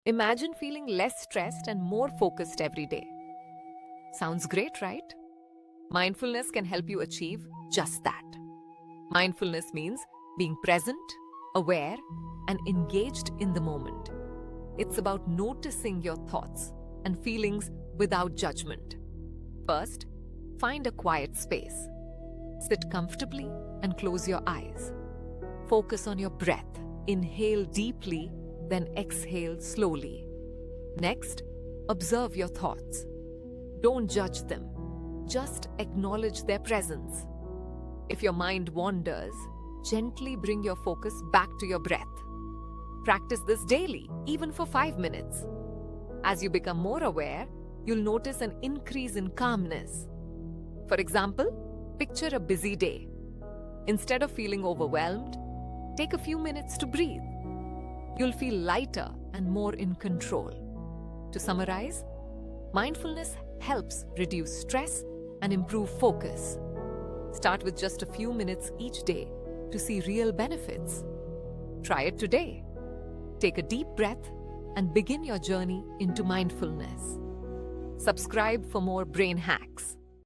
Imagine feeling less stressed and more focused every day. Sounds great, right? Mindfulness can help you achieve just that. Mindfulness means being present, aware, and engaged in the moment. It's about noticing your thoughts and feelings without judgment. First, find a quiet space. Sit comfortably and close your eyes. Focus on your breath. Inhale deeply, then exhale slowly. Next, observe your thoughts. Don't judge them. Just acknowledge their presence. If your mind wanders, gently bring your focus back to your breath. Practice this daily, even for 5 minutes. As you become more aware, you'll notice an increase in calmness. For example, picture a busy day. Instead of feeling overwhelmed, take a few minutes to breathe. You'll feel lighter and more in control. To summarize, mindfulness helps reduce stress and improve focus. Start with just a few minutes each day to see real benefits. Try it today. Take a deep breath and begin your journey into mindfulness. Subscribe for more brain hacks.